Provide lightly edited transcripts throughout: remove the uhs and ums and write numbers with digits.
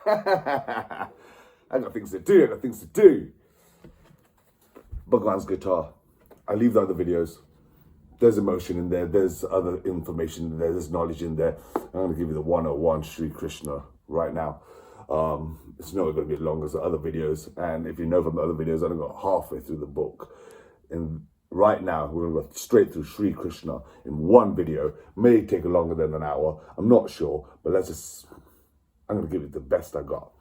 I got things to do. Bhagavan's guitar. I leave the other videos. There's emotion in there. There's other information in there. There's knowledge in there. I'm going to give you the 101 Sri Krishna right now. It's not going to be as long as the other videos. And if you know from the other videos, I only got halfway through the book. And right now, we're going to go straight through Sri Krishna in one video. May take longer than an hour. I'm not sure. But I'm going to give you the best I got.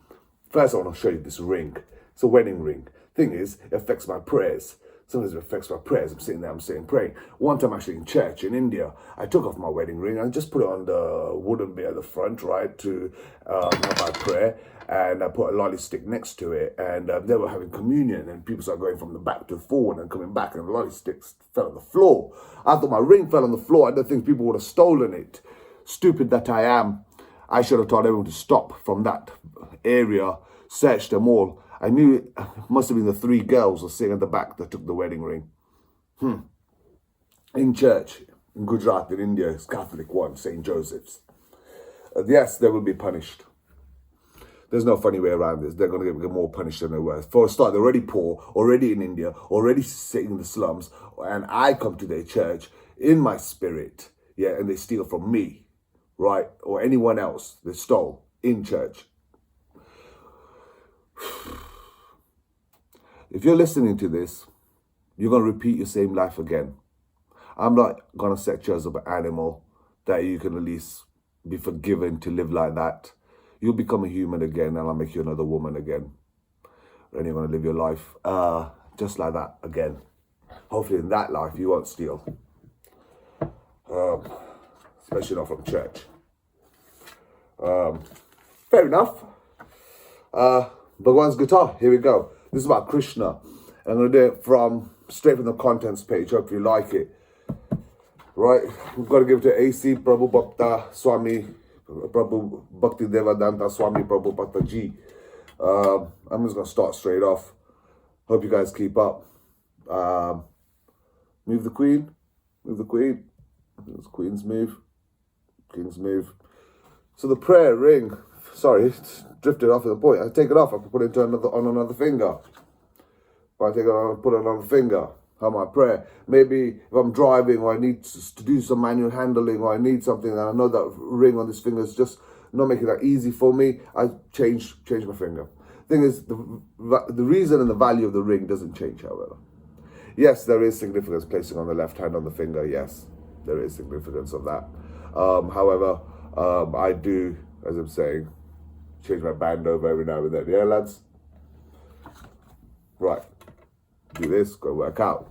First, I want to show you this ring. It's a wedding ring. Thing is, it affects my prayers. Sometimes it affects my prayers. I'm sitting there, praying. One time actually in church in India, I took off my wedding ring and just put it on the wooden bit at the front, right, to have my prayer. And I put a lolly stick next to it. And they were having communion and people started going from the back to the forward and coming back and the lolly sticks fell on the floor. I thought my ring fell on the floor. I don't think people would have stolen it. Stupid that I am. I should have told everyone to stop from that area, search them all. I knew it must have been the 3 girls who were sitting at the back that took the wedding ring. In church, in Gujarat, in India, it's Catholic one, St. Joseph's. Yes, they will be punished. There's no funny way around this. They're going to get more punished than they were. For a start, they're already poor, already in India, already sitting in the slums, and I come to their church in my spirit, yeah, and they steal from me, right, or anyone else they stole in church. If you're listening to this, you're going to repeat your same life again. I'm not going to set you as an animal that you can at least be forgiven to live like that. You'll become a human again and I'll make you another woman again. And you're going to live your life just like that again. Hopefully in that life you won't steal. Especially not from church. Fair enough. Bhagavan's guitar, here we go. This is about Krishna. I'm going to do it straight from the contents page. Hope you like it. Right, we've got to give it to A.C. Prabhu Bhakta Swami, Prabhu Bhakti Devadanta Swami Prabhu Bhakta Ji. I'm just going to start straight off. Hope you guys keep up. Move the queen. Move the queen. Queen's move. King's move. So the prayer ring. Sorry, it's drifted off at the point. I take it off, I can put it on another finger. If I take it on, put it on another finger. How my prayer? Maybe if I'm driving or I need to do some manual handling or I need something and I know that ring on this finger is just not making that easy for me, I change my finger. Thing is, the reason and the value of the ring doesn't change, however. Yes, there is significance placing on the left hand on the finger. Yes, there is significance of that. However, I do, as I'm saying, change my band over every now and then. Yeah, lads? Right. Do this, go work out.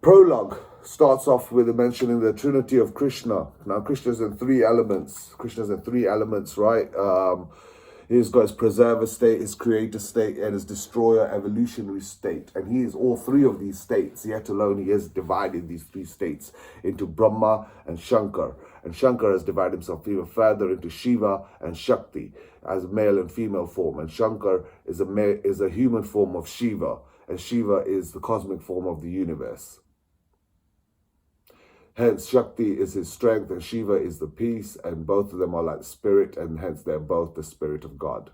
Prologue starts off with mentioning the Trinity of Krishna. Now, Krishna's in 3 elements. Krishna's in 3 elements, right? He's got his preserver state, his creator state, and his destroyer evolutionary state. And he is all 3 of these states. Yet alone, he has divided these 3 states into Brahma and Shankar. And Shankar has divided himself even further into Shiva and Shakti as male and female form. And Shankar is a human form of Shiva. And Shiva is the cosmic form of the universe. Hence, Shakti is his strength and Shiva is the peace, and both of them are like spirit, and hence they're both the spirit of God.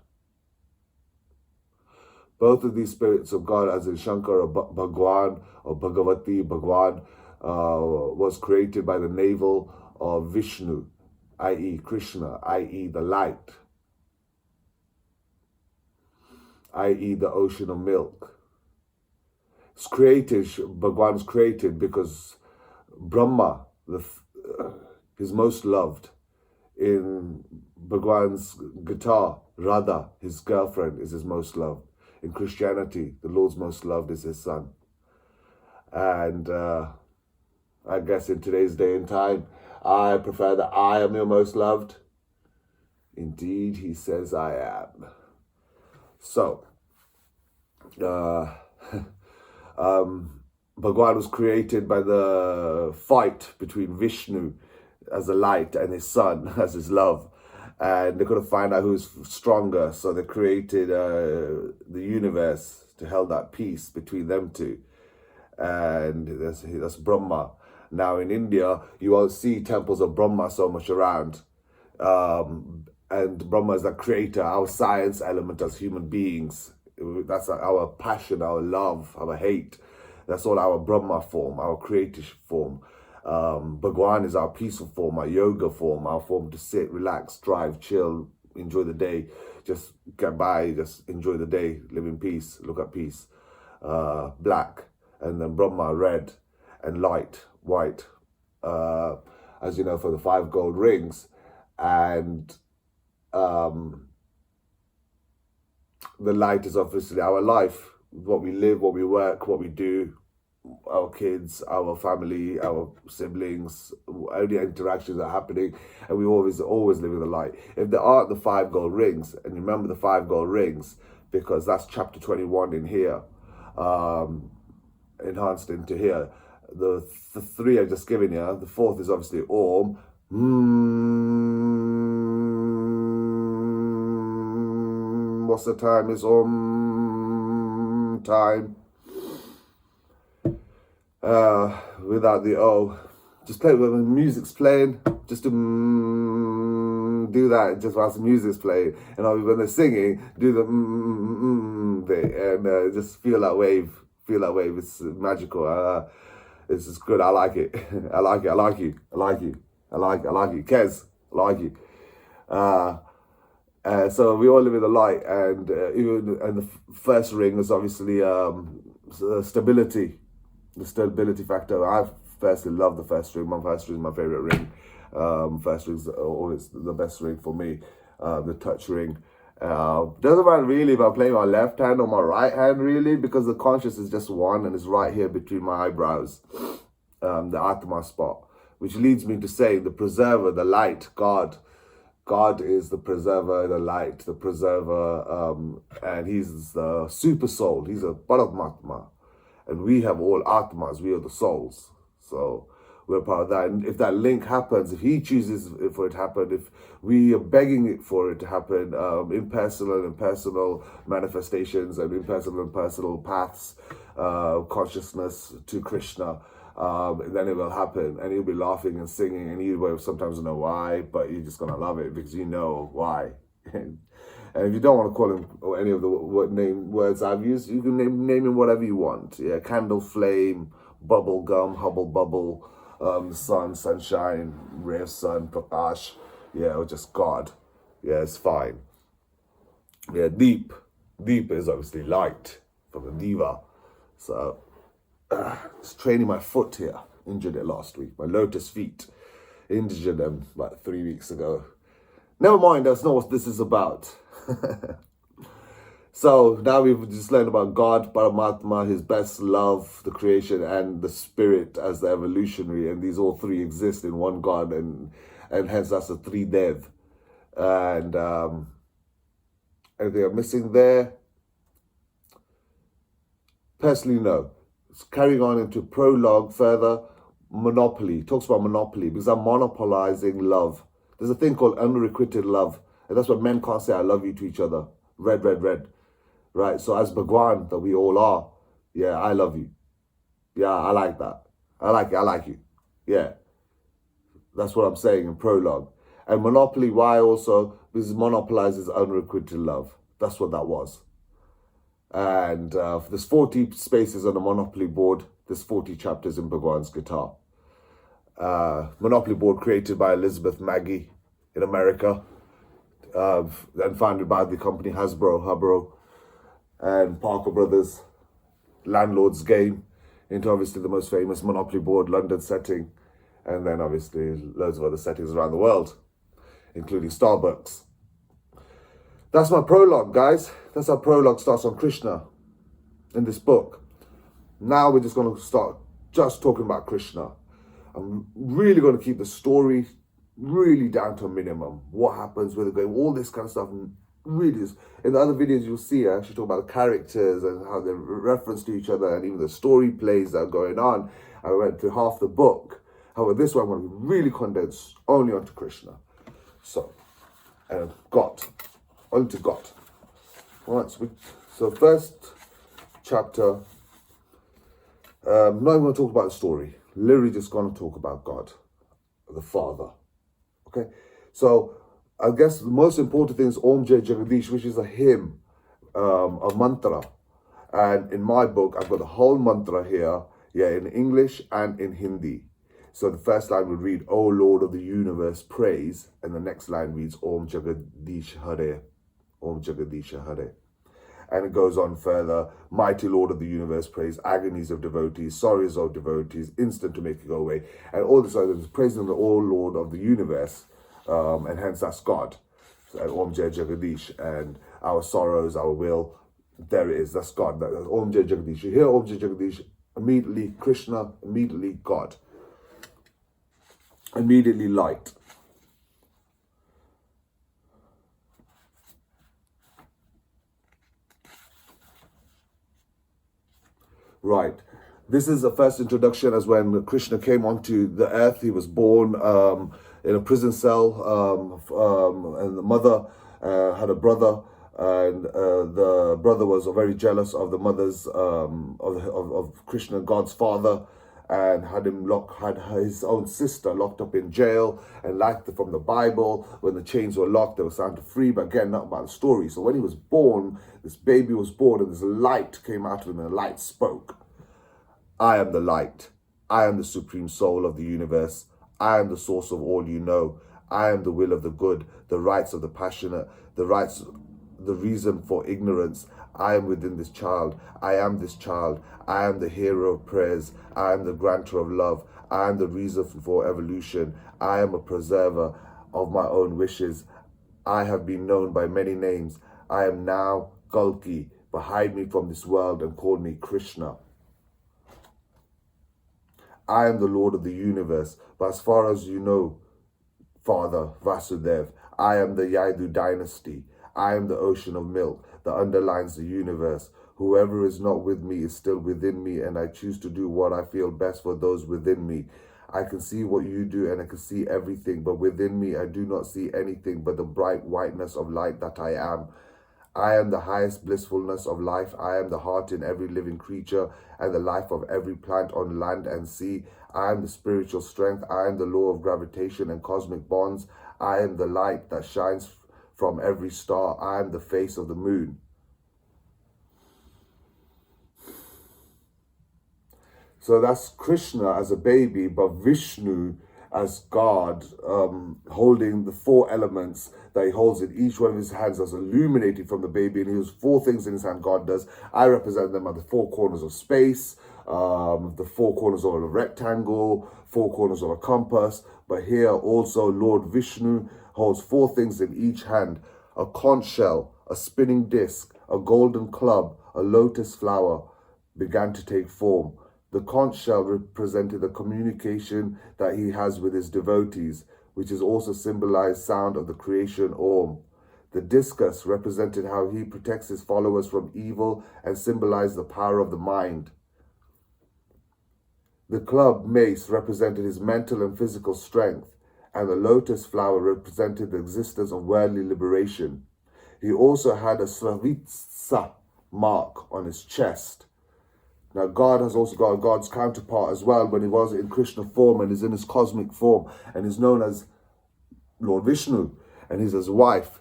Both of these spirits of God, as in Shankar or Bhagavan or Bhagavati, Bhagavan, was created by the navel of Vishnu, i.e. Krishna, i.e. the light, i.e. the ocean of milk. It's created, Bhagavan's created because Brahma, his most loved, in Bhagavan's guitar, Radha, his girlfriend, is his most loved. In Christianity, the Lord's most loved is his son. And I guess in today's day and time, I prefer that I am your most loved. Indeed, he says I am. So, Bhagavan was created by the fight between Vishnu as a light and his son as his love. And they couldn't find out who's stronger, so they created the universe to hold that peace between them two. And that's Brahma. Now in India, you won't see temples of Brahma so much around. And Brahma is the creator, our science element as human beings. That's our passion, our love, our hate. That's all our Brahma form, our creative form. Bhagavan is our peaceful form, our yoga form, our form to sit, relax, drive, chill, enjoy the day, just get by, just enjoy the day, live in peace, look at peace. Black, and then Brahma, red, and light, white, as you know, for the 5 gold rings. And the light is obviously our life, what we live, what we work, what we do, our kids, our family, our siblings, only interactions are happening, and we always live in the light. If there aren't the 5 gold rings, and remember the 5 gold rings, because that's chapter 21 in here, enhanced into here. The 3 I just given you, the 4th is obviously Om. What's the time? Is Om time. Without the O. Just play when the music's playing. Just to do that just whilst the music's playing. And when they're singing, do the and just feel that wave. Feel that wave. It's magical. It's just good. I like it. I like it. I like you. I like you. I like you. Kez, I like you. So we all live in the light, and the first ring is obviously stability. The stability factor. I personally love the first ring. My first ring is my favorite ring. First ring is always the best ring for me. The touch ring. Doesn't matter really if I'm playing my left hand or my right hand, really, because the conscious is just one and it's right here between my eyebrows, the Atma spot, which leads me to say the preserver, the light, God. God is the preserver, the light, the preserver, and he's the super soul. He's a Paramatma. And we have all Atmas, we are the souls. So we're part of that. And if that link happens, if he chooses for it to happen, if we are begging it for it to happen, impersonal and personal manifestations and impersonal and personal paths, consciousness to Krishna, then it will happen. And you'll be laughing and singing, and you will sometimes know why, but you're just going to love it because you know why. And if you don't want to call him any of the words I've used, you can name him whatever you want. Yeah, candle flame, bubble gum, hubble bubble, sun, sunshine, ray of sun, prakash. Yeah, or just God. Yeah, it's fine. Yeah, deep. Deep is obviously light from the diva. So, just training my foot here. Injured it last week. My lotus feet. Injured them about 3 weeks ago. Never mind, that's not what this is about. So now we've just learned about God, Paramatma, his best love, the creation, and the spirit as the evolutionary, and these all 3 exist in one God, and hence that's a 3 Dev. And anything I'm missing there? Personally, no. It's carrying on into prologue further. Monopoly, talks about monopoly, because I'm monopolizing love. There's a thing called unrequited love. And that's what men can't say I love you to each other. Red, red, red. Right? So as Bhagavan, that we all are, yeah, I love you. Yeah, I like that. I like it. I like you. Yeah. That's what I'm saying in prologue. And monopoly, why also? Because monopolizes unrequited love. That's what that was. And there's 40 spaces on the Monopoly board. There's 40 chapters in Bhagavan's guitar. Monopoly board created by Elizabeth Magie in America. And founded by the company Hasbro, and Parker Brothers, Landlord's Game, into obviously the most famous Monopoly board, London setting, and then obviously loads of other settings around the world, including Starbucks. That's my prologue, guys. That's how prologue starts on Krishna in this book. Now we're just going to start just talking about Krishna. I'm really going to keep the story really down to a minimum. What happens, where they're going, all this kind of stuff. Really is. In the other videos you'll see, I actually talk about the characters and how they reference to each other, and even the story plays that are going on. I went through half the book. However, this one I'm going to really condense only onto Krishna. So, God. Onto God. Alright, so first chapter, I'm not even going to talk about the story. Literally just going to talk about God, the Father. Okay, so I guess the most important thing is Om Jai Jagadish, which is a hymn, a mantra. And in my book, I've got the whole mantra here, in English and in Hindi. So the first line would read, O Lord of the universe, praise. And the next line reads, Om Jagadish Hare, Om Jagadish Hare. And it goes on further, mighty Lord of the universe, praise, agonies of devotees, sorrows of devotees, instant to make it go away. And all this other is praising the all Lord of the universe, and hence that's God. And Om Jai Jagadish, and our sorrows, our will, there it is, that's God. That's Om Jai Jagadish. You hear Om Jai Jagadish, immediately Krishna, immediately God, immediately light. Right. This is the first introduction as when Krishna came onto the earth. He was born in a prison cell, and the mother had a brother, and the brother was very jealous of the mother's of Krishna, God's father, and had his own sister locked up in jail. And like from the Bible, when the chains were locked, they were signed to free. But again, not about the story. So when he was born, this baby was born, and this light came out of him, and the light spoke. I am the light. I am the supreme soul of the universe. I am the source of all you know. I am the will of the good, the rights of the passionate, the reason for ignorance. I am within this child. I am this child. I am the hero of prayers. I am the granter of love. I am the reason for evolution. I am a preserver of my own wishes. I have been known by many names. I am now Kalki, but hide me from this world and call me Krishna. I am the Lord of the universe, but as far as you know, Father Vasudev, I am the Yaidu dynasty. I am the ocean of milk that underlines the universe. Whoever is not with me is still within me, and I choose to do what I feel best for those within me. I can see what you do, and I can see everything, but within me I do not see anything but the bright whiteness of light that I am. I am the highest blissfulness of life. I am the heart in every living creature and the life of every plant on land and sea. I am the spiritual strength. I am the law of gravitation and cosmic bonds. I am the light that shines from every star. I am the face of the moon. So that's Krishna as a baby, but Vishnu as God, holding the four elements that he holds in each one of his hands as illuminating from the baby. And he has four things in his hand, God does. I represent them at the four corners of space, the four corners of a rectangle, four corners of a compass. But here also Lord Vishnu holds four things in each hand: a conch shell, a spinning disc, a golden club, a lotus flower began to take form. The conch shell represented the communication that he has with his devotees, which is also symbolized sound of the creation Om. The discus represented how he protects his followers from evil and symbolized the power of the mind. The club mace represented his mental and physical strength, and the lotus flower represented the existence of worldly liberation. He also had a Slavitsa mark on his chest. Now, God has also got God's counterpart as well when he was in Krishna form and is in his cosmic form and is known as Lord Vishnu, and he's his wife,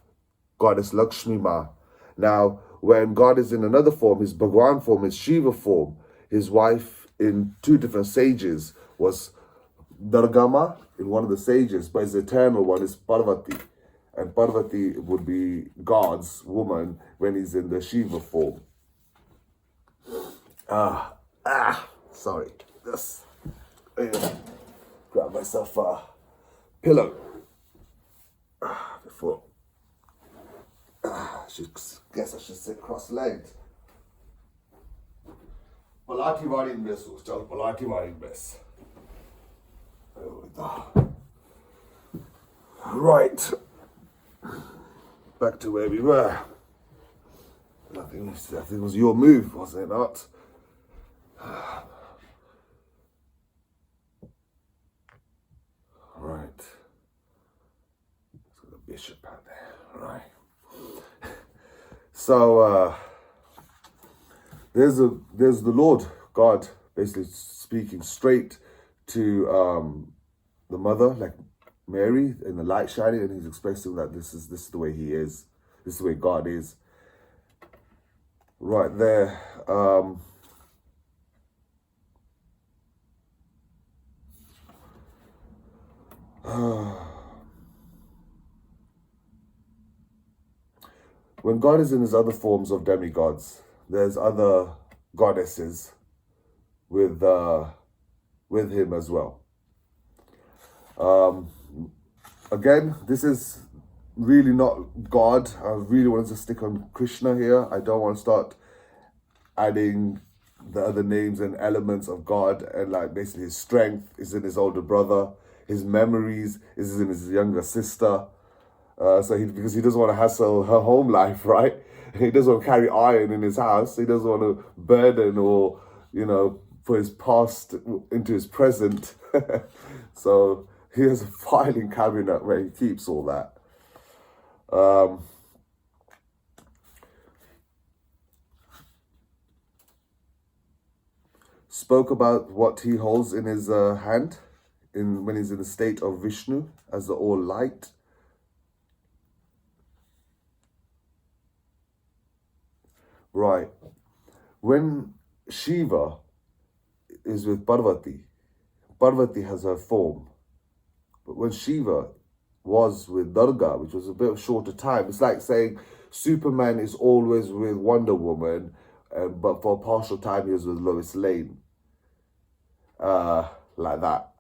Goddess Lakshmi Ma. Now, when God is in another form, his Bhagavan form, his Shiva form, his wife in two different sages was Durgama in one of the sages, but his eternal one is Parvati. And Parvati would be God's woman when he's in the Shiva form. Sorry. This. Grab myself a pillow before. Guess I should sit cross-legged. Palati wari bes. Chal palati wari bes. Right. Back to where we were. I think it was your move, wasn't it not? Right. Let's got the bishop out there. Right. So there's the Lord God basically speaking straight to the mother, like Mary and the light shining, and he's expressing that this is the way he is. This is the way God is. Right there. When God is in his other forms of demigods, there's other goddesses with him as well. Again, this is really not God. I really wanted to stick on Krishna here. I don't want to start adding the other names and elements of God, and like basically his strength is in his older brother, his memories is in his younger sister. Because he doesn't want to hassle her home life, right? He doesn't want to carry iron in his house. He doesn't want to burden or, put his past into his present. So he has a filing cabinet where he keeps all that. Spoke about what he holds in his hand when he's in the state of Vishnu as the all light. Right. When Shiva is with Parvati, Parvati has her form. But when Shiva was with Durga, which was a bit of shorter time, it's like saying Superman is always with Wonder Woman, but for a partial time he was with Lois Lane. Like that.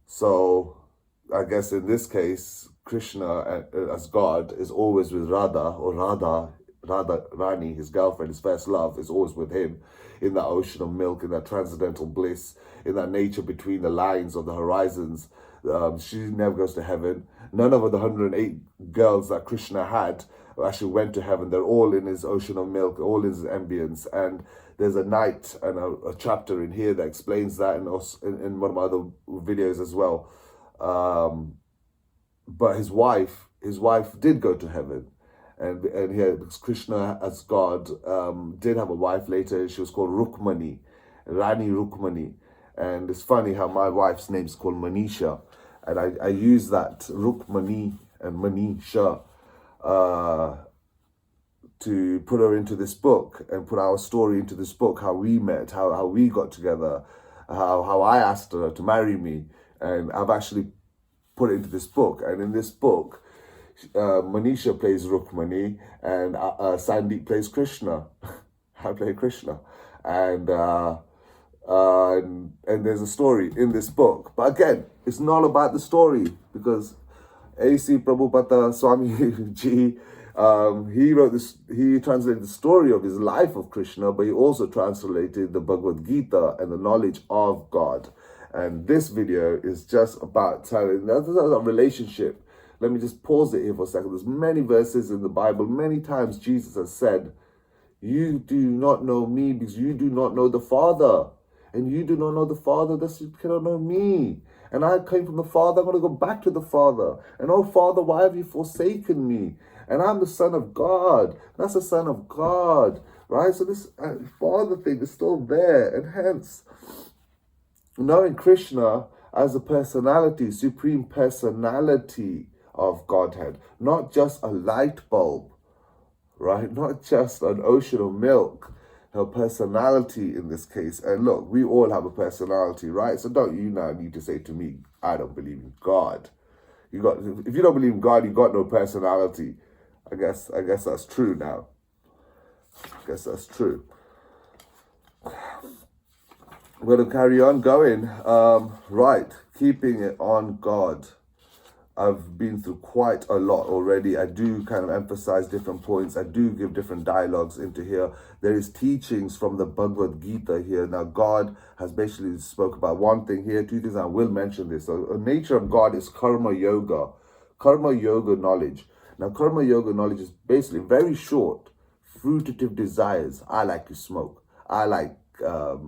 So I guess in this case, Krishna as God is always with Radha, or Radha Rani, his girlfriend, his first love, is always with him in that ocean of milk, in that transcendental bliss, in that nature between the lines of the horizons. She never goes to heaven. None of the 108 girls that Krishna had actually went to heaven. They're all in his ocean of milk, all in his ambience. And there's a night and a chapter in here that explains that, and also in one of my other videos as well. But his wife did go to heaven. And here, because Krishna as God did have a wife later. She was called Rukmani, Rani Rukmani. And it's funny how my wife's name is called Manisha. And I use that Rukmani and Manisha to put her into this book and put our story into this book, how we met, how we got together, how I asked her to marry me. And I've actually put it into this book. And in this book, Manisha plays Rukmani and Sandeep plays Krishna. I play Krishna. And there's a story in this book. But again, it's not about the story, because A.C. Prabhupada Swami Ji, he wrote this, he translated the story of his life of Krishna, but he also translated the Bhagavad Gita and the knowledge of God. And this video is just about telling that's a relationship. Let me just pause it here for a second. There's many verses in the Bible. Many times Jesus has said, you do not know me because you do not know the Father. And you do not know the Father, thus you cannot know me. And I came from the Father, I'm going to go back to the Father. And oh Father, why have you forsaken me? And I'm the Son of God. That's the Son of God. Right? So this Father thing is still there. And hence, knowing Krishna as a personality, supreme personality of Godhead, not just a light bulb, right? Not just an ocean of milk, her personality in this case. And look, we all have a personality, right? So don't you now need to say to me, I don't believe in God. If you don't believe in God, you got no personality. I guess that's true now. I guess that's true. We're going to carry on going. Right, keeping it on God. I've been through quite a lot already. I do kind of emphasize different points. I do give different dialogues into here. There is teachings from the Bhagavad Gita here. Now, God has basically spoke about one thing here, two things. I will mention this. So, the nature of God is karma yoga. Karma yoga knowledge. Now, karma yoga knowledge is basically very short. Fruitative desires. I like to smoke. I like the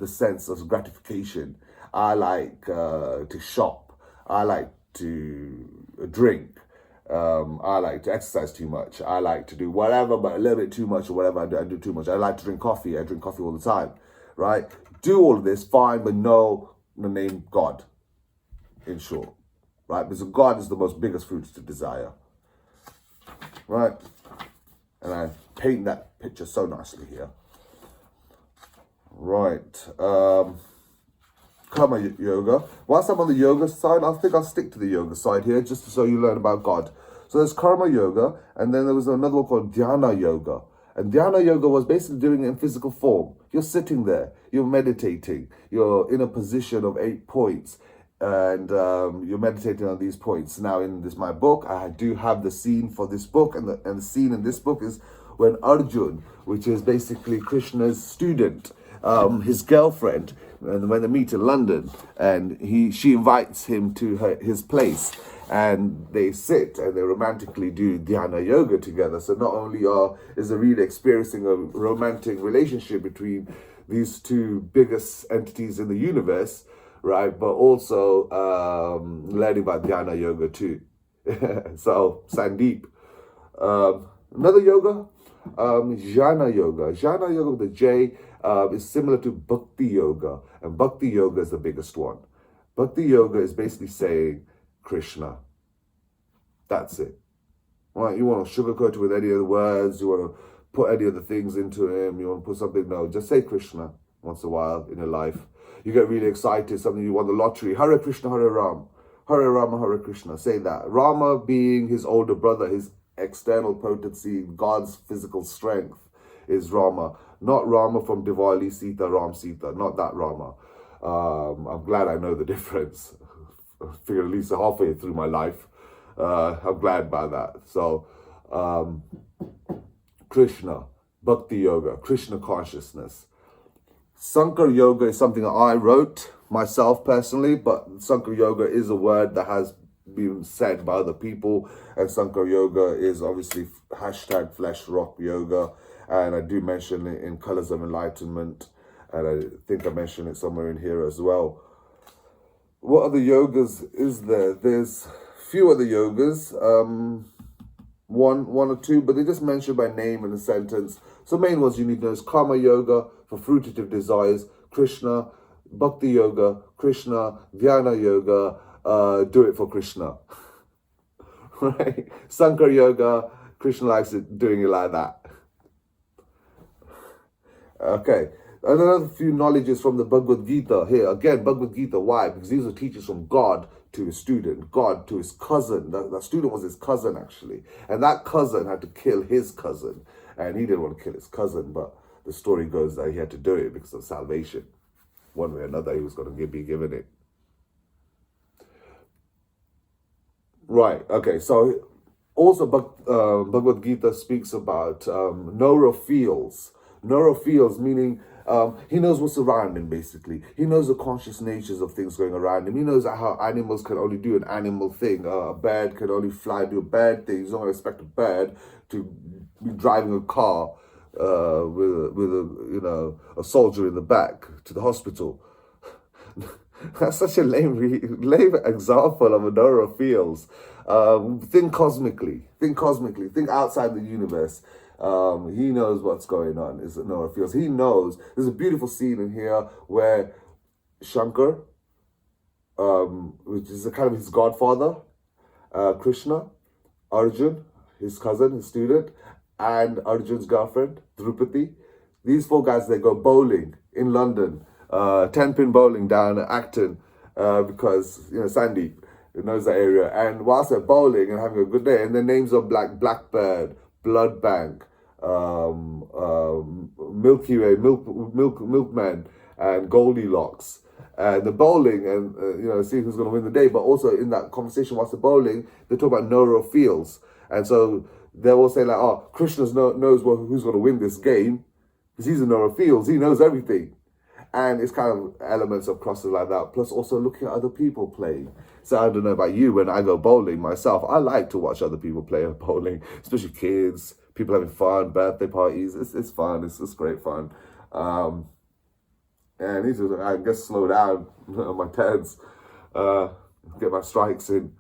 sense of gratification. I like to shop. I like to drink. I like to exercise too much. I like to do whatever, but a little bit too much, or whatever I do too much. I like to drink coffee. I drink coffee all the time, right? Do all of this, fine, but no the name God, in short. right? Because God is the most biggest fruits to desire, right? And I paint that picture so nicely here. Right. Karma yoga. Whilst I'm on the yoga side, I think I'll stick to the yoga side here just so you learn about God. So there's karma yoga, and then there was another one called dhyana yoga. And dhyana yoga was basically doing it in physical form. You're sitting there, you're meditating, you're in a position of 8 points, and you're meditating on these points. Now, in my book, I do have the scene for this book, and the scene in this book is when Arjun, which is basically Krishna's student, his girlfriend, and when they meet in London, and she invites him to his place, and they sit and they romantically do dhyana yoga together. So not only is it really experiencing a romantic relationship between these two biggest entities in the universe, right, but also learning about dhyana yoga too. So Sandeep. Another yoga, jhana yoga. Jhana yoga with the J is similar to bhakti yoga, and bhakti yoga is the biggest one. Bhakti yoga is basically saying Krishna. That's it. Right? You want to sugarcoat it with any of the words, you want to put any of the things into him, you want to put something, no, just say Krishna once in a while in your life. You get really excited, something you won the lottery, Hare Krishna, Hare Ram. Hare Rama, Hare Krishna. Say that. Rama being his older brother, his external potency, God's physical strength is Rama. Not Rama from Diwali, Sita, Ram, Sita. Not that Rama. I'm glad I know the difference. I figured at least halfway through my life. I'm glad by that. So, Krishna, Bhakti Yoga, Krishna consciousness. Sankar Yoga is something that I wrote myself personally, but Sankar Yoga is a word that has been said by other people, and Sankar Yoga is obviously hashtag Flesh Rock Yoga, and I do mention it in Colors of Enlightenment, and I think I mentioned it somewhere in here as well. What other yogas is there? There's few other yogas, one or two, but they just mentioned by name in a sentence. So main ones you need to know is Karma Yoga for fruitative desires, Krishna, Bhakti Yoga, Krishna, Dhyana Yoga, do it for Krishna. Right? Sankar Yoga, Krishna likes it, doing it like that. Okay. Another few knowledges from the Bhagavad Gita here. Again, Bhagavad Gita, why? Because these are teachers from God to his student, God to his cousin. That student was his cousin, actually. And that cousin had to kill his cousin. And he didn't want to kill his cousin, but the story goes that he had to do it because of salvation. One way or another, he was going to be given it. Right, okay, so also Bhagavad Gita speaks about neurofields. Neurofields meaning he knows what's around him, basically. He knows the conscious natures of things going around him. He knows how animals can only do an animal thing. A bird can only fly, do a bird thing. He's not going to expect a bird to be driving a car with a soldier in the back to the hospital. That's such a lame example of a neurofields. Think cosmically, think outside the universe. He knows what's going on, is neurofields. He knows. There's a beautiful scene in here where Shankar, which is kind of his godfather, Krishna, Arjun, his cousin, his student, and Arjun's girlfriend, Drupadi. These four guys, they go bowling in London. 10-pin bowling down at Acton, because Sandeep knows that area. And whilst they're bowling and having a good day, and their names are Blackbird, Blood Bank, Milky Way, Milkman, and Goldilocks. And the bowling, and see who's going to win the day. But also in that conversation whilst they're bowling, they talk about neurofields, and so they will say like, "Oh, Krishna knows who's going to win this game because he's a neurofields. He knows everything." And it's kind of elements of crosses like that. Plus also looking at other people playing. So I don't know about you, when I go bowling myself, I like to watch other people play bowling, especially kids, people having fun, birthday parties. It's fun. It's great fun. And I need to, I guess, slow down on my turns, get my strikes in.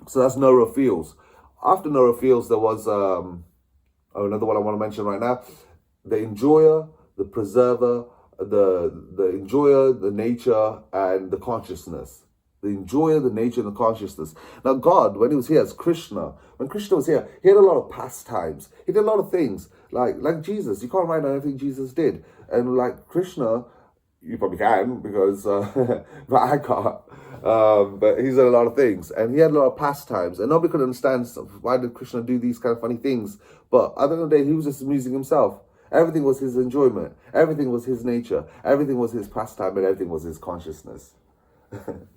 So that's neurofields. After neurofields, there was another one I want to mention right now. The enjoyer, the preserver, the enjoyer, the nature, and the consciousness. The enjoyer, the nature, and the consciousness. Now, God, when he was here as Krishna, when Krishna was here, he had a lot of pastimes. He did a lot of things. Like Jesus. You can't write down everything Jesus did. And like Krishna, you probably can, because but I can't. But he's done a lot of things. And he had a lot of pastimes. And nobody could understand why did Krishna do these kind of funny things. But at the end of the day, he was just amusing himself. Everything was his enjoyment. Everything was his nature. Everything was his pastime, and everything was his consciousness.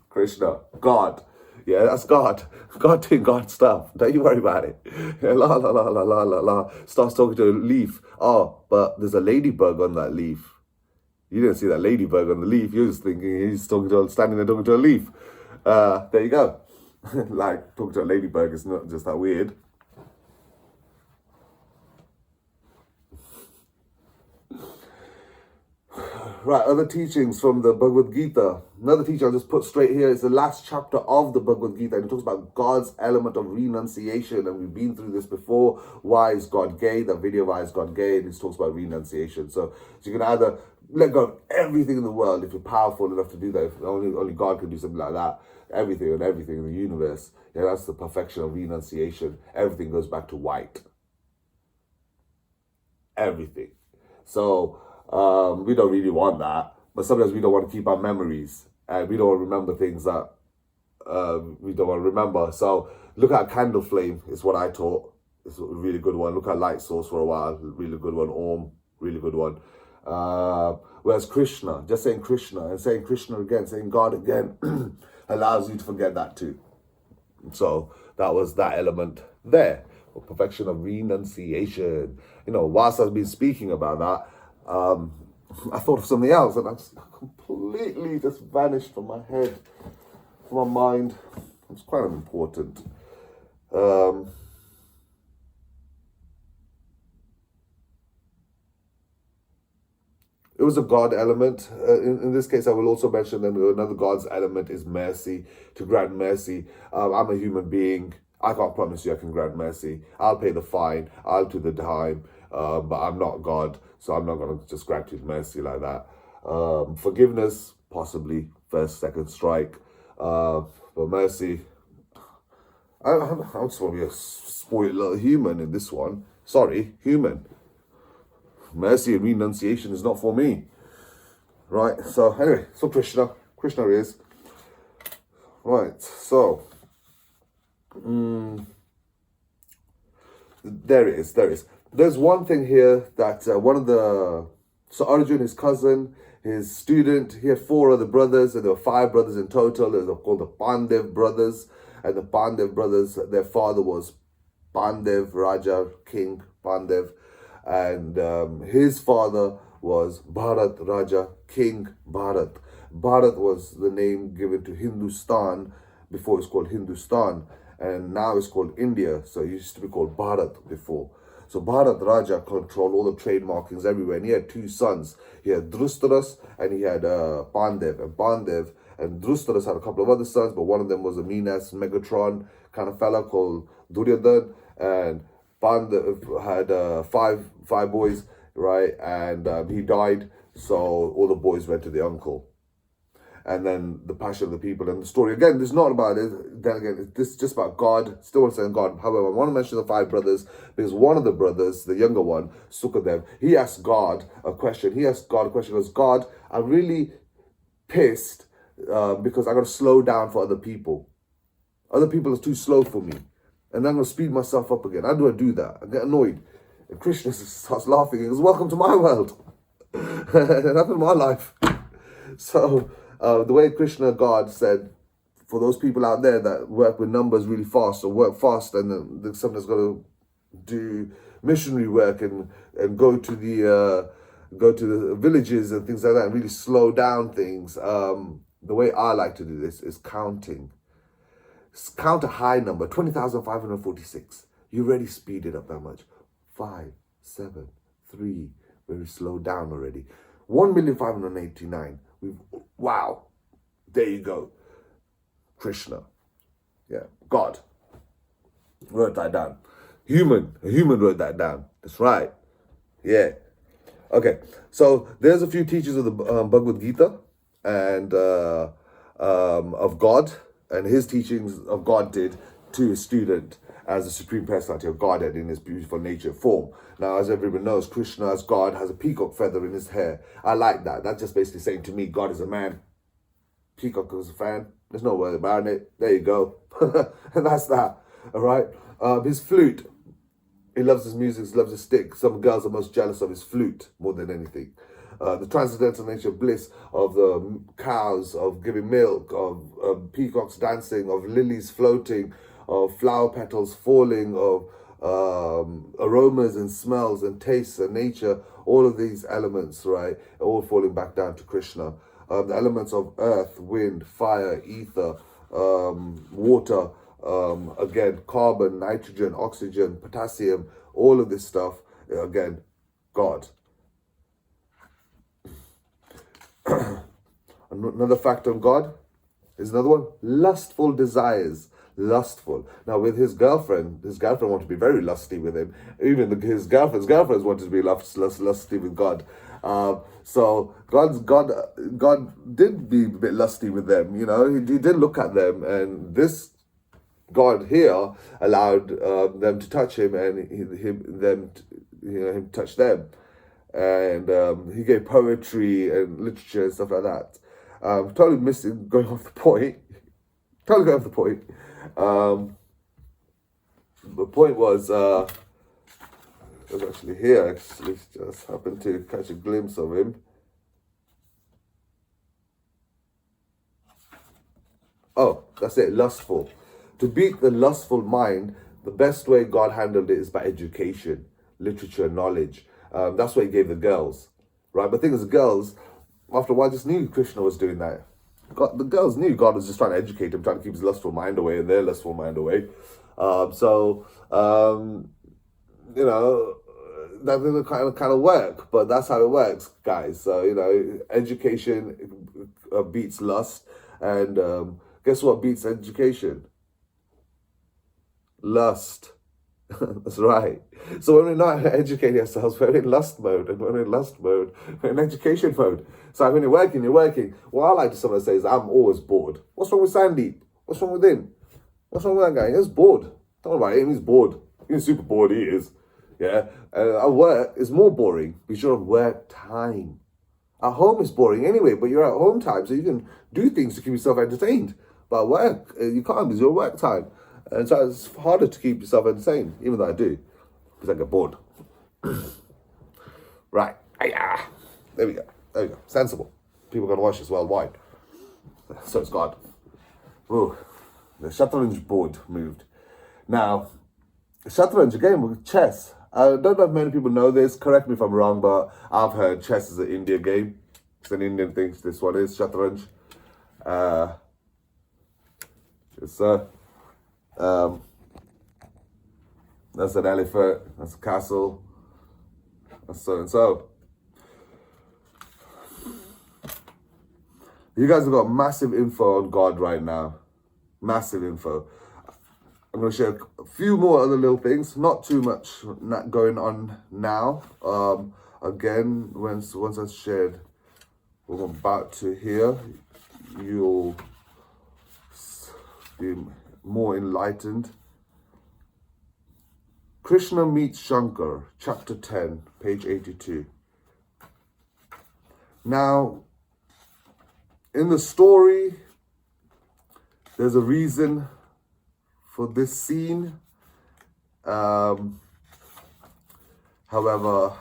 Krishna, God. Yeah, that's God. God doing God stuff. Don't you worry about it. La, la, la, la, la, la, la. Starts talking to a leaf. Oh, but there's a ladybug on that leaf. You didn't see that ladybug on the leaf. You're just thinking he's standing there talking to a leaf. There you go. Like, talking to a ladybug is not just that weird. Right, other teachings from the Bhagavad Gita. Another teaching I'll just put straight here is the last chapter of the Bhagavad Gita, and it talks about God's element of renunciation, and we've been through this before. Why is God gay? That video, Why is God gay? And it talks about renunciation. So you can either let go of everything in the world if you're powerful enough to do that. If only God can do something like that. Everything in the universe. Yeah, that's the perfection of renunciation. Everything goes back to white. Everything. So we don't really want that, but sometimes we don't want to keep our memories, and we don't want to remember things that we don't want to remember. So look at Candle Flame, is what I taught. It's a really good one. Look at Light Source for a while, really good one. Om, really good one. Whereas Krishna, just saying Krishna and saying Krishna again, saying God again, allows you to forget that too. So that was that element there. Perfection of renunciation. You know, whilst I've been speaking about that, I thought of something else, and that's completely just vanished from my head, from my mind. It's quite important. It was a God element. In this case, I will also mention that another God's element is mercy, to grant mercy. I'm a human being. I can't promise you I can grant mercy. I'll pay the fine. I'll do the time. But I'm not God, so I'm not going to just grant you mercy like that. Forgiveness, possibly, first, second strike. But mercy, I just want to be a spoiled little human in this one. Sorry, human. Mercy and renunciation is not for me. Right, so anyway, so Krishna is. Right, so there it is. There's one thing here that so Arjun, his cousin, his student, he had 4 other brothers, and there were 5 brothers in total. They're called the Pandev brothers, and the Pandev brothers, their father was Pandev Raja, King Pandev, and his father was Bharat Raja, King Bharat. Bharat was the name given to Hindustan before it was called Hindustan, and now it's called India. So it used to be called Bharat before. So Bharat Raja controlled all the trade markings everywhere, and he had 2 sons. He had Drustaras and he had Pandev. And Pandev and Drustaras had a couple of other sons, but one of them was a mean-ass Megatron kind of fella called Duryodhan, and Pandev had 5 boys, right? And he died, so all the boys went to the uncle. And then the passion of the people, and the story, again, this is not about it, then again, this is just about God, still want to say God. However, I want to mention the 5 brothers, because one of the brothers, the younger one, Sukadev, he asked God a question. He goes, God, I'm really pissed because I got to slow down for other people. Other people are too slow for me, and I'm going to speed myself up again. How do I do that? I get annoyed. And Krishna starts laughing. He goes, welcome to my world. It happened in my life. So the way Krishna, God, said, for those people out there that work with numbers really fast, or work fast, and then someone's got to do missionary work and go to the villages and things like that, and really slow down things. The way I like to do this is counting. Count a high number, 20,546. You already speed it up that much. 5, 7, 3. Very slow down already. 1,589. Wow. There you go. Krishna. Yeah. God wrote that down. A human wrote that down. That's right. Yeah. Okay. So there's a few teachers of the Bhagavad Gita, and of God, and his teachings of God did to his student as the supreme personality of Godhead in his beautiful nature form. Now, as everyone knows, Krishna as God has a peacock feather in his hair. I like that. That's just basically saying to me, God is a man, peacock is a fan. There's no word about it. There you go. And that's that. All right. His flute. He loves his music, he loves his stick. Some girls are most jealous of his flute more than anything. The transcendental nature of bliss, of the cows, of giving milk, of peacocks dancing, of lilies floating, of flower petals falling, of aromas and smells and tastes and nature, all of these elements, right, all falling back down to Krishna. The elements of earth, wind, fire, ether, water, again, carbon, nitrogen, oxygen, potassium, all of this stuff, again, God. Another factor of God is another one, lustful desires. Lustful. Now, with his girlfriend wanted to be very lusty with him. Even his girlfriends wanted to be lusty with God. So God did be a bit lusty with them. You know, he did look at them, and this God here allowed them to touch him, and him touch them, and he gave poetry and literature and stuff like that. Totally missing, going off the point. Totally going off the point. The point was actually here. Actually, just happened to catch a glimpse of him. Oh, that's it. Lustful. To beat the lustful mind, the best way God handled it is by education, literature, knowledge. That's what he gave the girls, right? But the thing is, the girls, after a while, just knew Krishna was doing that. The girls knew God was just trying to educate him, trying to keep his lustful mind away and their lustful mind away. You know, that didn't kind of work, but that's how it works, guys. So, you know, education beats lust, and guess what beats education? Lust. That's right. So when we're not educating ourselves, we're in lust mode, and when we're in lust mode, we're in education mode. So when you're working, you're working. What I like to sometimes say is, I'm always bored. What's wrong with Sandeep? What's wrong with him? What's wrong with that guy? He's bored. Don't worry about him, he's bored. He's super bored, he is. Yeah. At work is more boring because you're on work time. At home is boring anyway, but you're at home time, so you can do things to keep yourself entertained. But at work, you can't because you're at work time. And so it's harder to keep yourself entertained, even though I do, because I get bored. Right. There we go. Sensible. People are going to watch this worldwide. So it's God. Ooh. The Shatranj board moved. Now, Shatranj, again, with chess. I don't know if many people know this. Correct me if I'm wrong, but I've heard chess is an Indian game. It's an Indian thing. This one is Shatranj. That's an elephant, that's a castle, that's so and so. You guys have got massive info on God right now. Massive info. I'm going to share a few more other little things, not too much not going on now. Again, once I've shared what I'm about to hear, you'll be more enlightened. Krishna meets Shankar, chapter 10, page 82. Now, in the story, there's a reason for this scene. However,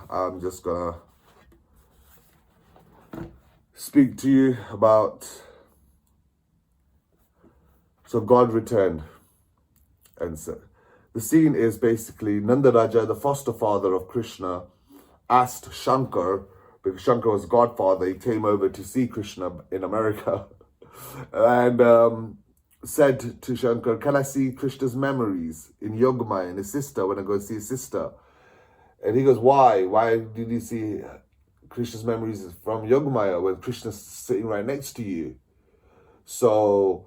I'm just gonna speak to you about. So God returned, and so the scene is basically Nanda Raja, the foster father of Krishna, asked Shankar, because Shankar was godfather, he came over to see Krishna in America, and said to Shankar, can I see Krishna's memories in Yogamaya and his sister when I go see his sister? And he goes, why? Why did you see Krishna's memories from Yogamaya when Krishna's sitting right next to you? So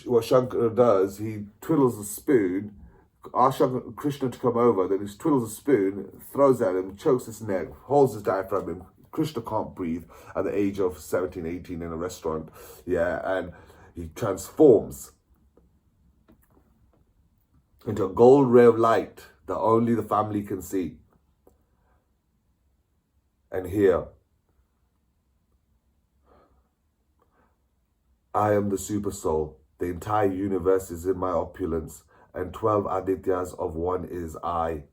what Shankar does, he twiddles the spoon, asks Krishna to come over, then he twiddles the spoon, throws at him, chokes his neck, holds his diaphragm in. Krishna can't breathe at the age of 17, 18 in a restaurant. Yeah, and He transforms into a gold ray of light that only the family can see and hear. I am the super soul. The entire universe is in my opulence, and 12 Adityas of one is I.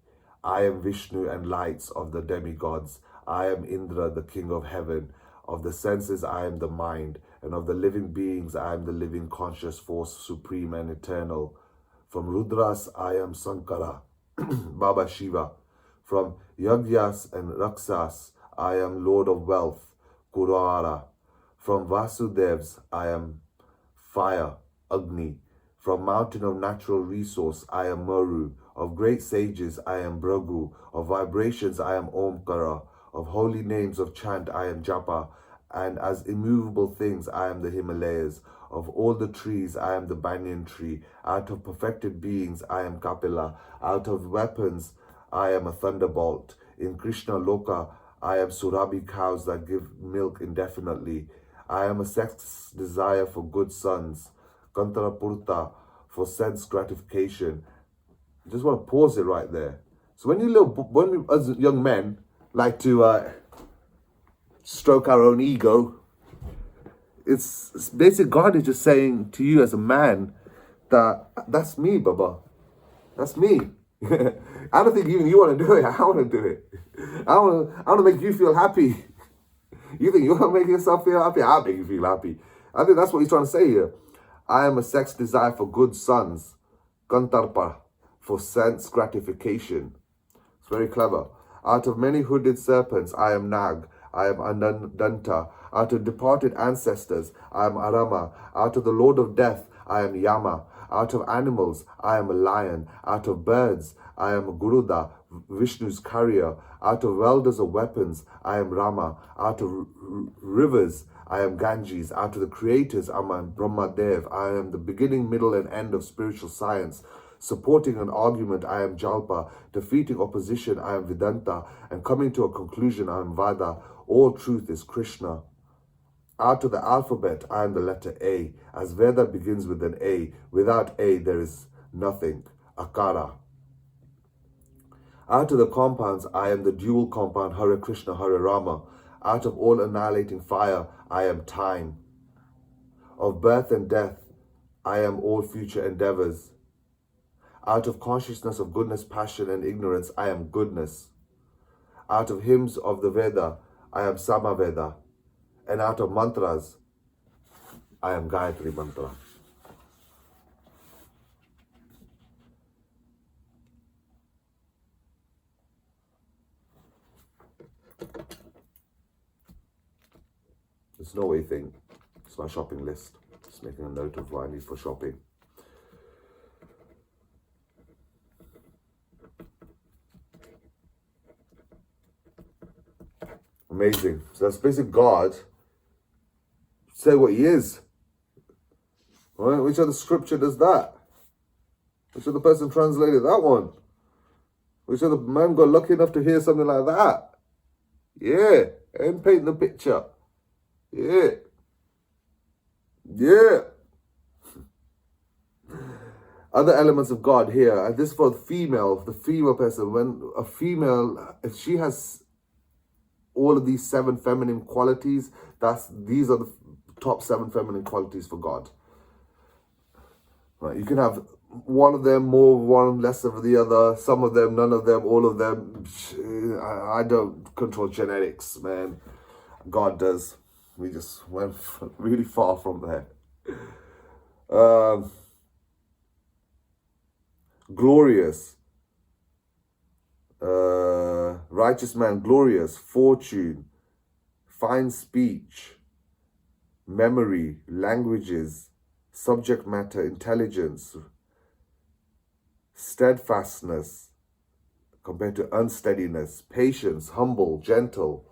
I am Vishnu and lights of the demigods. I am Indra, the king of heaven. Of the senses, I am the mind, and of the living beings, I am the living conscious force, supreme and eternal. From Rudras, I am Sankara, Baba Shiva. From Yagyas and Raksas, I am Lord of Wealth, Kurara. From Vasudevs, I am fire, Agni. From mountain of natural resource, I am Meru. Of great sages, I am Bhrigu. Of vibrations, I am Omkara. Of holy names of chant, I am Japa. And as immovable things, I am the Himalayas. Of all the trees, I am the banyan tree. Out of perfected beings, I am Kapila. Out of weapons, I am a thunderbolt. In Krishna Loka, I am Surabhi cows that give milk indefinitely. I am a sex desire for good sons. Kantarapurta, for sense gratification. I just want to pause it right there. So when we as young men like to stroke our own ego, it's basically God is just saying to you as a man that that's me, Baba. That's me. I don't think even you want to do it. I want to do it. I want to make you feel happy. You think you want to make yourself feel happy? I'll make you feel happy. I think that's what he's trying to say here. I am a sex desire for good sons. Kantarpa, for sense gratification. It's very clever. Out of many hooded serpents, I am Nag. I am Anandanta. Out of departed ancestors, I am Arama. Out of the Lord of Death, I am Yama. Out of animals, I am a lion. Out of birds, I am Guruda, Vishnu's carrier. Out of welders of weapons, I am Rama. Out of rivers, I am Ganges. Out of the creators, I am Brahmadev. I am the beginning, middle, and end of spiritual science. Supporting an argument, I am Jalpa. Defeating opposition, I am Vedanta. And coming to a conclusion, I am Vada. All truth is Krishna. Out of the alphabet, I am the letter A. As Veda begins with an A, without A, there is nothing. Akara. Out of the compounds, I am the dual compound, Hare Krishna, Hare Rama. Out of all annihilating fire, I am time. Of birth and death, I am all future endeavors. Out of consciousness of goodness, passion, and ignorance, I am goodness. Out of hymns of the Veda, I am Samaveda. And out of mantras, I am Gayatri Mantra. It's no way thing. It's my shopping list. Just making a note of what I need for shopping. Amazing. So that's basically God say what he is. Right? Which other scripture does that? Which other person translated that one? Which other man got lucky enough to hear something like that? Yeah. And paint the picture. Yeah. Yeah. Other elements of God here. And this for the female person. When a female, if she has all of these 7 feminine qualities, these are the top 7 feminine qualities for God. Right? You can have one of them more, one less of the other, some of them, none of them, all of them. I don't control genetics, man. God does. We just went really far from there. Glorious. Righteous man, glorious. Fortune. Fine speech. Memory. Languages. Subject matter. Intelligence. Steadfastness. Compared to unsteadiness. Patience. Humble. Gentle.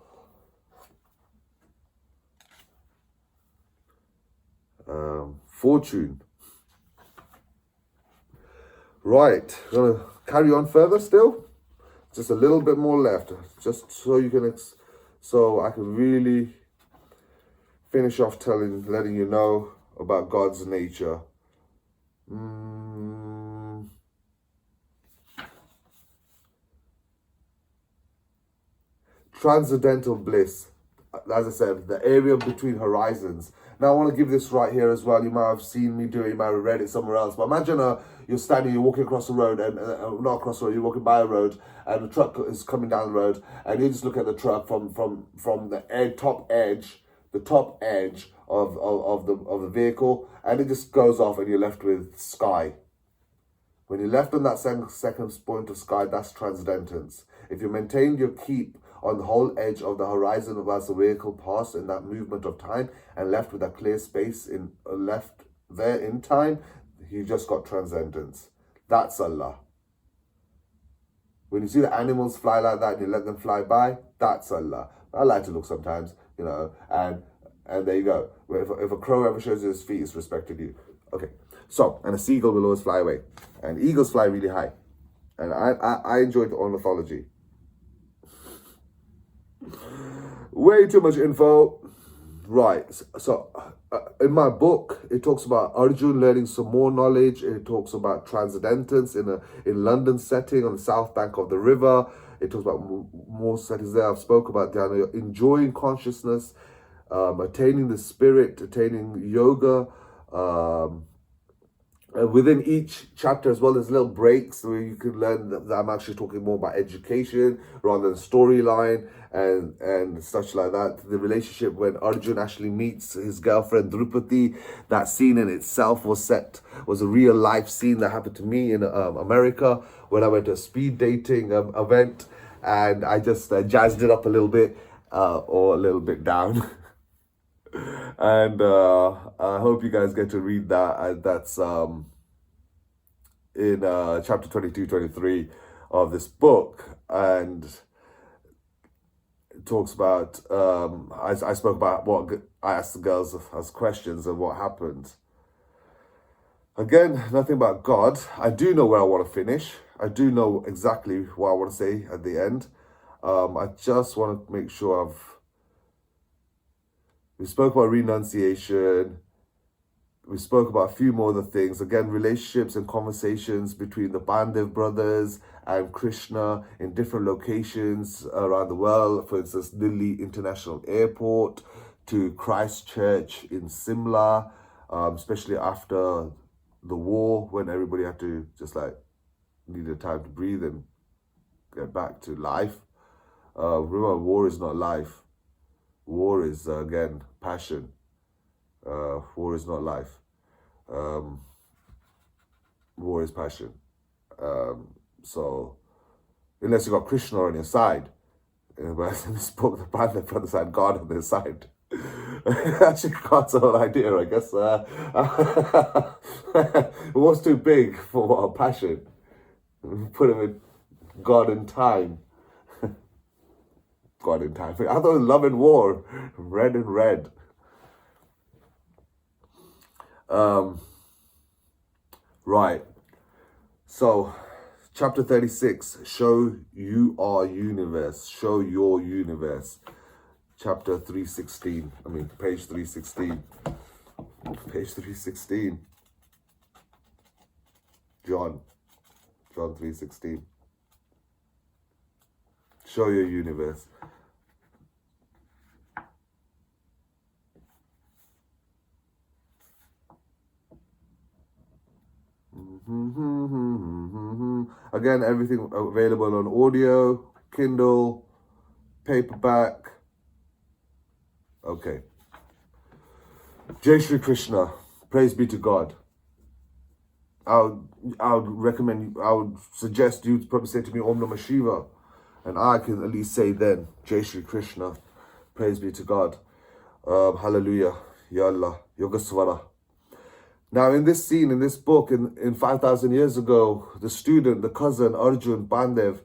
Fortune. Right, I'm gonna carry on further still. Just a little bit more left, just so you can, so I can really finish off letting you know about God's nature. Transcendental bliss. As I said, the area between horizons. Now I want to give this right here as well. You might have seen me do it, you might have read it somewhere else. But imagine you're standing, you're walking across the road, and not across the road, you're walking by a road, and the truck is coming down the road, and you just look at the truck from the top edge of the vehicle, and it just goes off, and you're left with sky. When you're left on that second point of sky, that's transcendence. If you maintain your keep on the whole edge of the horizon as the vehicle passed in that movement of time and left with a clear space left there in time, you just got transcendence. That's Allah. When you see the animals fly like that and you let them fly by, that's Allah. I like to look sometimes, and there you go. If a crow ever shows his feet, it's respected you. Okay, so, and a seagull will always fly away. And eagles fly really high. And I enjoyed the ornithology. Way too much info. Right, so in my book, it talks about Arjun learning some more knowledge. It talks about transcendence in London setting on the south bank of the river. It talks about more settings there. I've spoke about down enjoying consciousness, attaining the spirit, attaining yoga. Within each chapter as well, there's little breaks where you can learn that I'm actually talking more about education rather than storyline and such like that. The relationship when Arjun actually meets his girlfriend Drupadi, that scene in itself was a real life scene that happened to me in America when I went to a speed dating event, and I just jazzed it up a little bit or a little bit down. And I hope you guys get to read that. And that's in chapter 22, 23 of this book. And it talks about, I spoke about what I asked the girls as questions and what happened. Again, nothing about God. I do know where I want to finish. I do know exactly what I want to say at the end. I just want to make sure we spoke about renunciation. We spoke about a few more other things. Again, relationships and conversations between the Bandev brothers and Krishna in different locations around the world. For instance, Delhi International Airport to Christchurch in Simla, especially after the war when everybody had to just needed time to breathe and get back to life. Remember, war is not life. War is, again, passion. War is not life. War is passion. So, unless you got Krishna on your side, but in this book, the Panther brothers had God on their side. Actually, God's the whole idea, I guess. It was too big for our passion. Put him in God in time. God in time. I thought it was love and war. Red and red. Right. So, chapter 36. Show you are universe. Show your universe. Chapter 316. Page 316. Page 316. John 3:16. Show your universe. Again, everything available on audio, Kindle, paperback. Okay. Jai Shri Krishna. Praise be to God. I would suggest you to probably say to me Om Namah Shiva, and I can at least say then Jai Shri Krishna. Praise be to God. Hallelujah. Ya Allah. Yogaswara. Now, in this scene, in this book, in 5,000 years ago, the student, the cousin, Arjun Bandev,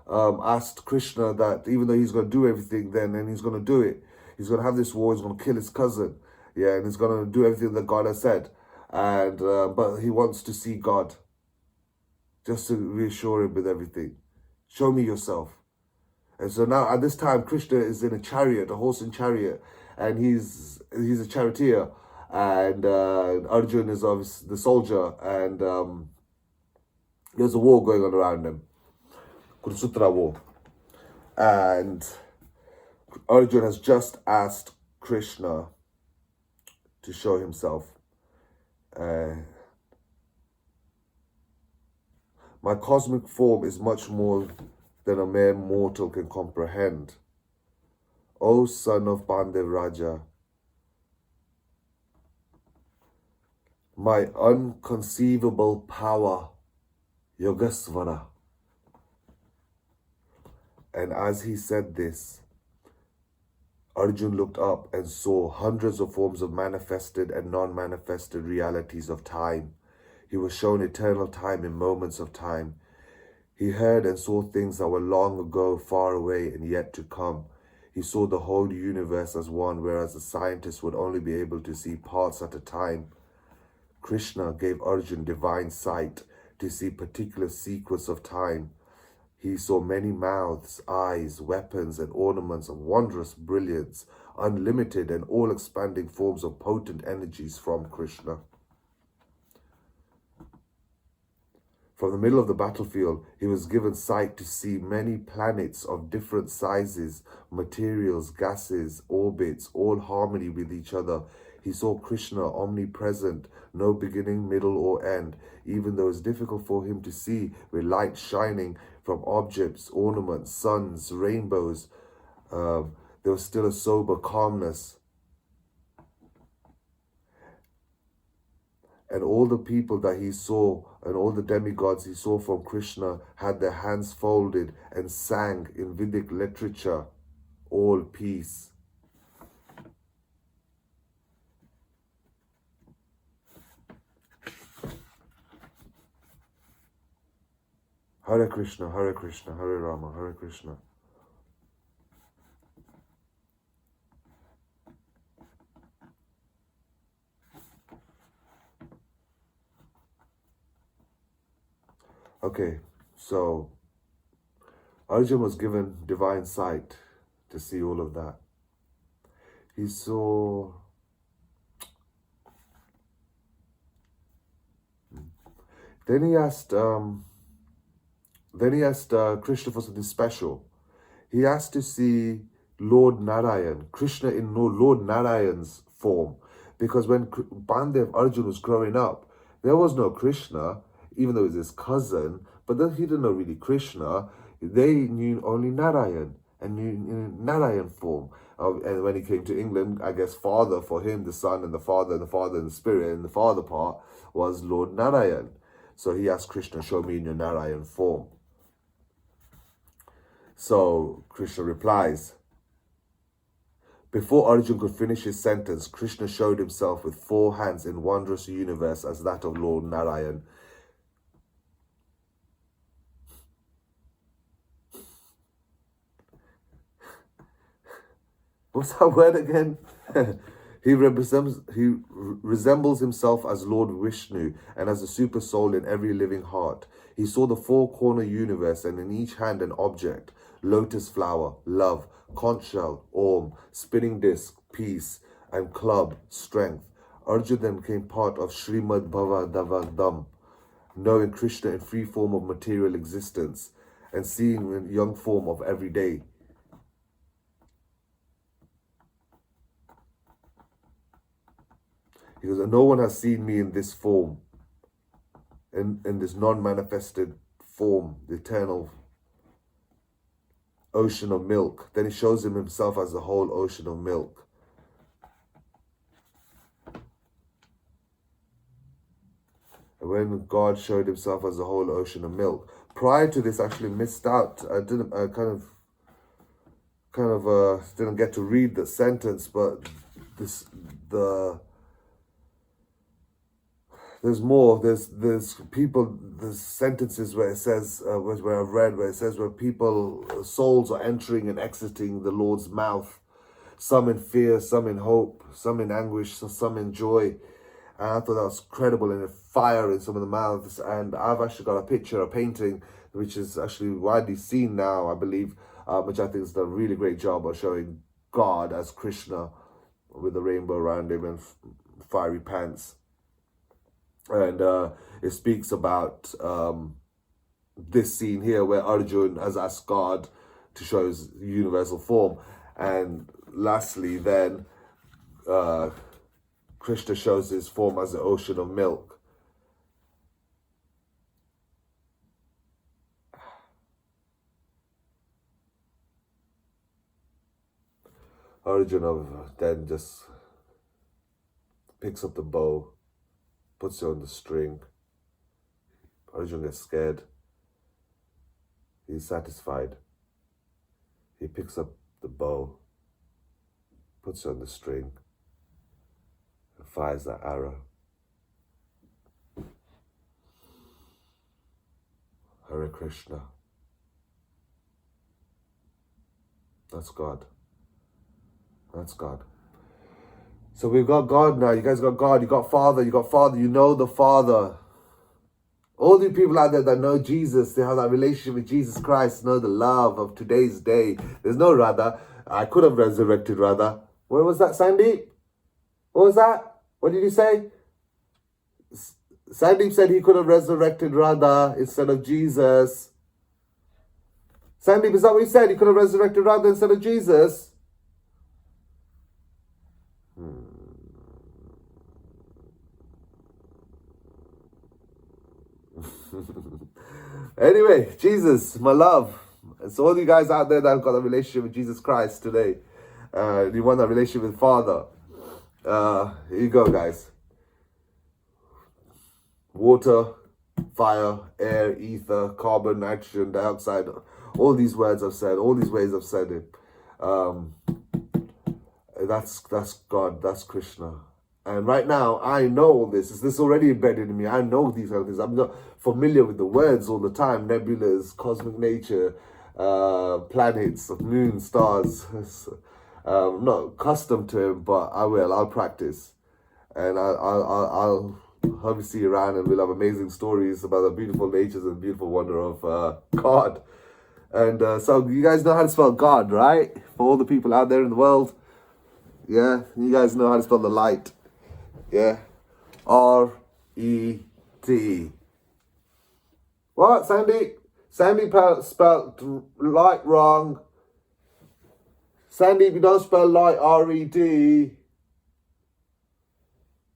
asked Krishna that even though he's going to do everything then, and he's going to do it, he's going to have this war, he's going to kill his cousin, and he's going to do everything that God has said, and but he wants to see God, just to reassure him with everything. Show me yourself. And so now, at this time, Krishna is in a chariot, a horse and chariot, and he's a charioteer. and Arjun is obviously the soldier, and there's a war going on around him, Kurukshetra war, and Arjun has just asked Krishna to show himself. My cosmic form is much more than a mere mortal can comprehend. O son of Pandev Raja, my unconceivable power, Yogasvara. And as he said this, Arjun looked up and saw hundreds of forms of manifested and non-manifested realities of time. He was shown eternal time in moments of time. He heard and saw things that were long ago, far away, and yet to come. He saw the whole universe as one, whereas the scientist would only be able to see parts at a time. Krishna gave Arjun divine sight to see particular sequence of time. He saw many mouths, eyes, weapons, and ornaments of wondrous brilliance, unlimited and all-expanding forms of potent energies from Krishna. From the middle of the battlefield, he was given sight to see many planets of different sizes, materials, gases, orbits, all harmony with each other. He saw Krishna omnipresent, no beginning, middle, or end, even though it's difficult for him to see, with light shining from objects, ornaments, suns, rainbows. There was still a sober calmness. And all the people that he saw and all the demigods he saw from Krishna had their hands folded and sang in Vedic literature, all peace. Hare Krishna, Hare Krishna, Hare Rama, Hare Krishna. Okay, so Arjun was given divine sight to see all of that. He saw Then he asked Krishna for something special. He asked to see Lord Narayan, Krishna in Lord Narayan's form. Because when Bandev Arjun was growing up, there was no Krishna, even though he was his cousin, but then he didn't know really Krishna. They knew only Narayan, and knew in Narayan form. And when he came to England, I guess father for him, the son and the father and the spirit, and the father part was Lord Narayan. So he asked Krishna, show me in your Narayan form. So Krishna replies, before Arjun could finish his sentence, Krishna showed himself with 4 hands in wondrous universe as that of Lord Narayan. What's that word again? He resembles himself as Lord Vishnu and as a super soul in every living heart. He saw the 4-corner universe and in each hand an object, lotus flower, love, conch shell, Om, spinning disc, peace, and club, strength. Arjun then became part of Srimad Bhagavatam, knowing Krishna in free form of material existence and seeing in young form of every day. He goes, and no one has seen me in this form, in this non-manifested form, the eternal ocean of milk. Then he shows him himself as the whole ocean of milk. And when God showed himself as the whole ocean of milk, prior to this, I actually missed out. I didn't didn't get to read the sentence, but there's more. There's people. There's sentences where it says, where I've read, where it says where souls are entering and exiting the Lord's mouth. Some in fear, some in hope, some in anguish, some in joy. And I thought that was credible, and fire in some of the mouths. And I've actually got a picture, a painting, which is actually widely seen now, I believe, which I think has done a really great job of showing God as Krishna with the rainbow around him and fiery pants. And it speaks about this scene here where Arjun has asked God to show his universal form. And lastly, then Krishna shows his form as the ocean of milk. Arjuna then just picks up the bow, puts it on the string. Arjuna gets scared. He's satisfied. He picks up the bow, puts it on the string, and fires that arrow. Hare Krishna. That's God. That's God. So we've got God now. You guys got God. You got Father. You got Father. You know the Father. All the people out there that know Jesus, they have that relationship with Jesus Christ, know the love of today's day. There's no Radha. I could have resurrected Radha. Where was that, Sandeep? What was that? What did you say? Sandeep said he could have resurrected Radha instead of Jesus. Sandeep, is that what you said? He could have resurrected Radha instead of Jesus? Anyway, Jesus, my love. So all you guys out there that have got a relationship with Jesus Christ today, you want that relationship with Father, here you go, guys. Water, fire, air, ether, carbon, nitrogen, dioxide, all these words I've said, all these ways I've said it. That's God, that's Krishna. And right now, I know all this. Is this already embedded in me? I know these kind of things. I'm not familiar with the words all the time. Nebulas, cosmic nature, planets, moon, stars. I'm not accustomed to it, but I will. I'll practice. And I'll hope you see you around, and we'll have amazing stories about the beautiful natures and beautiful wonder of God. And so you guys know how to spell God, right? For all the people out there in the world. Yeah, you guys know how to spell the light. Yeah, R-E-T. What, Sandy? Sandy spelled light wrong. Sandy, you don't spell light R-E-T.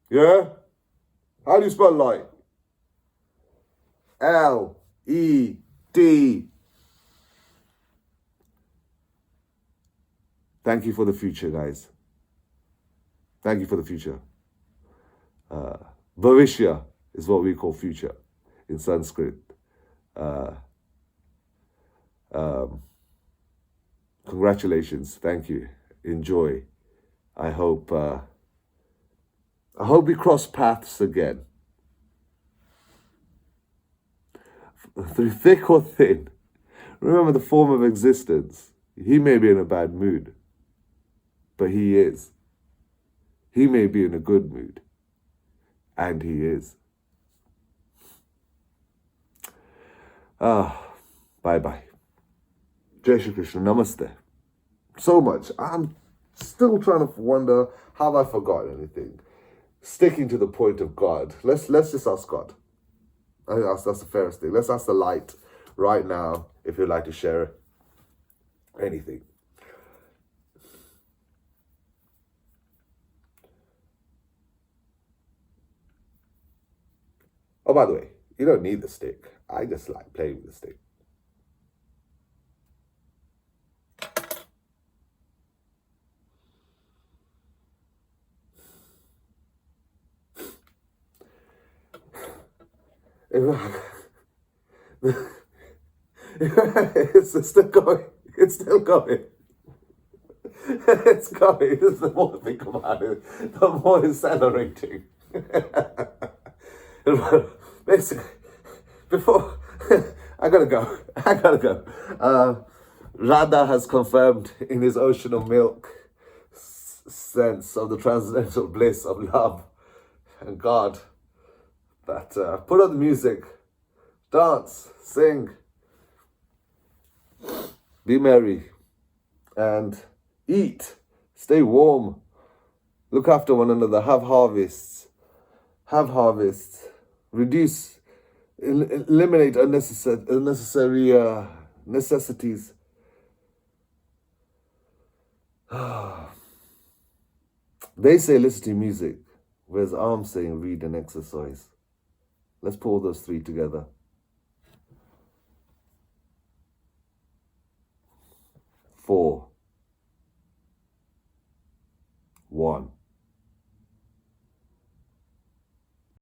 Yeah? How do you spell light? L-E-T. Thank you for the future, guys. Thank you for the future. Bhavishya is what we call future in Sanskrit. Congratulations. Thank you. Enjoy. I hope we cross paths again. Through thick or thin. Remember the form of existence. He may be in a bad mood, but he is. He may be in a good mood, and he is. Bye-bye. Jai Shri Krishna. Namaste. So much. I'm still trying to wonder, have I forgotten anything? Sticking to the point of God. Let's just ask God. I think that's the fairest thing. Let's ask the light right now if you'd like to share anything. Oh, by the way, you don't need the stick. I just like playing with the stick. It's still going. It's still going. It's going. The more I think about it, the more it's accelerating. Basically, before I gotta go. Radha has confirmed in his ocean of milk sense of the transcendental bliss of love and God that put on the music, dance, sing, be merry, and eat, stay warm, Look after one another. Have harvests. Have harvests. Reduce. Eliminate unnecessary necessities. They say listen to music, whereas I'm saying read and exercise. Let's put all those three together. 4, 1.